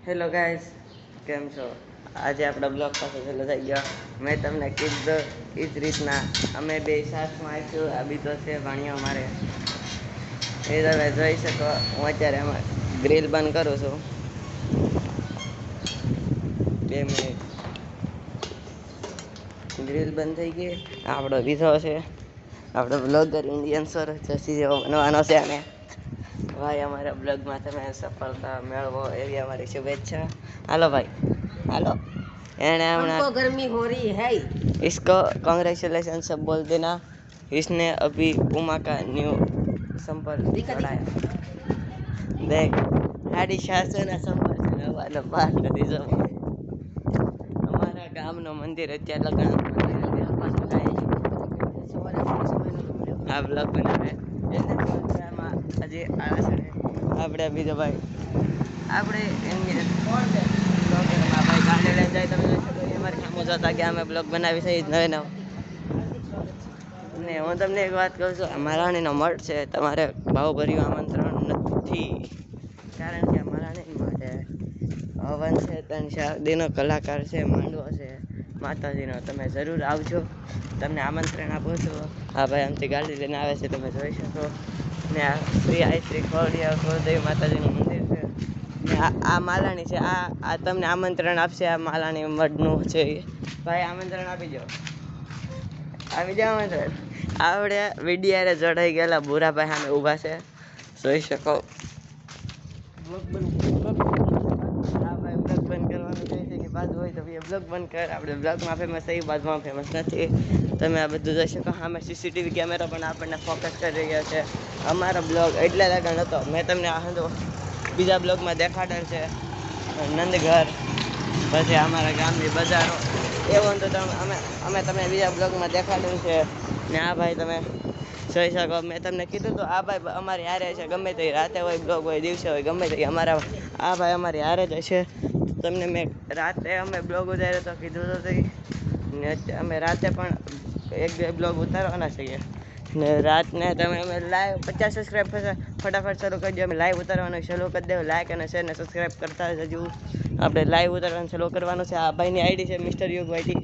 Hello guys, કેમ છો? આજે આપણા બ્લોગ પાસે ચાલુ થઈ ગયો. મેં તમને કીધું એ જ રીતના અમે બે સાથમાં આવીશું. આ બીજો છે ભાણિયો અમારે, એ તમે જોઈ શકો. હું અત્યારે એમાં ગ્રીલ બંધ કરું છું. 2 મિનિટ. ગ્રીલ બંધ થઈ ગઈ. આપણો બીજો છે, આપણો બ્લોગર ઇન્ડિયન સર જસી જેવો બનવાનો છે. અને भाई हमारे ब्लॉग में તમે સફળતા મેળવો એવી અમારી शुभेच्छा. हेलो भाई, हेलो. हमको गर्मी हो रही है, इसको कांग्रेचुलेशन सब बोल देना. इसने अभी उमा का न्यू संपर्क बढ़ाया. देख हाडी शासन संपर्क वाला बात कर दो. हमारा गाम नो मंदिर અત્યારે આ બ્લોગ બનાવે હજી આવે છે. આપણે બીજો ભાઈ આપણે બ્લોગરમાં ભાઈ ગાડી લઈ જાય. તમે જોઈ શકો અમારી સામું જોતા કે અમે બ્લોગ બનાવી છે નવે નવ. ને હું તમને એક વાત કહું છું, મહારાણીનો મઠ છે. તમારે ભાવભર્યું આમંત્રણ નથી, કારણ કે મહારાણી માટે હવન છે, 3 શાદીનો કલાકાર છે, માંડવો છે માતાજીનો. તમે જરૂર આવજો, તમને આમંત્રણ આપું છું. હા ભાઈ આમથી ગાડી લઈને આવે છે, તમે જોઈ શકો. ને આ શ્રી કુળદેવી માતાજીનું મંદિર છે. ને આ માલાણી છે. આ તમને આમંત્રણ આપશે. આ માલાણી મઢનું છે. ભાઈ આમંત્રણ આપી જાઓ, આવી જાઓ આમંત્રણ. આપણે વિડીયારે જોડાઈ ગયેલા ભૂરાભાઈ સામે ઊભા છે, જોઈ શકો. હા ભાઈ બ્લોગ બંધ કરવાનું કહે છે કે બાજુ હોય તો બ્લોગ બંધ કર. આપણે બ્લોગમાં ફેમસ થઈ, બાજુમાં ફેમસ નથી. તમે આ બધું જોઈ શકો. સામે સીસીટીવી કેમેરા પણ આપણને ફોકસ કરી રહ્યા છે. અમારો બ્લોગ એટલે લગન હતો. મેં તમને આ બીજા બ્લોગમાં દેખાડેલ છે નંદઘર, પછી અમારા ગામની બજારો. એવું તો અમે તમને બીજા બ્લોગમાં દેખાડેલ છે. ને આ ભાઈ તમે જોઈ શકો. મેં તમને કીધું તો આ ભાઈ અમારી હારે છે. ગમે તે રાતે હોય બ્લોગ હોય, દિવસે હોય, ગમે તે અમારા આ ભાઈ અમારી હારે જ હશે. તમને મેં રાતે અમે બ્લોગ ઉતાર્યો તો કીધું તો થઈ. ને અમે રાતે પણ 1-2 બ્લોગ ઉતારવાના છીએ. ને રાતને તમે અમે લાઈવ 50 સબસ્ક્રાઈબ ફટાફટ શરૂ કરી દો. અમે લાઈવ ઉતારવાનું શરૂ કરી દેવું. લાઈક અને શેર ને સબસ્ક્રાઈબ કરતા જજો. આપણે લાઈવ ઉતારવાનું શરૂ કરવાનું છે. આ ભાઈની આઈડી છે મિસ્ટર યુગ વાયટી.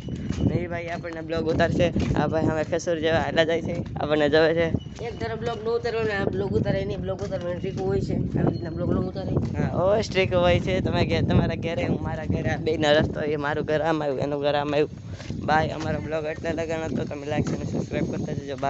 ને એ ભાઈ આપણને બ્લોગ ઉતારશે. આ ભાઈ અમે ખેસુર જેવા હાલા જાય છે, આપણને જવે છે. એક ધારો બ્લોગ ન ઉતારવાનો, આ બ્લોગ ઉતારે નહીં. બ્લોગ ઉતારવાની ટ્રીક હોય છે, આવી રીતના બ્લોગ ન ઉતારે. હા ઓ સ્ટ્રીક હોય છે. તમે તમારા ઘરે, હું મારા ઘરે, આ બેનો રસ્તો. એ મારું ઘર આમ આવ્યું, એનું ઘર આમ આવ્યું. બાય. અમારો બ્લોગ એટલે લગાણ હતો. તમે લાઈક અને સબસ્ક્રાઈબ કરતા જજો. બાય.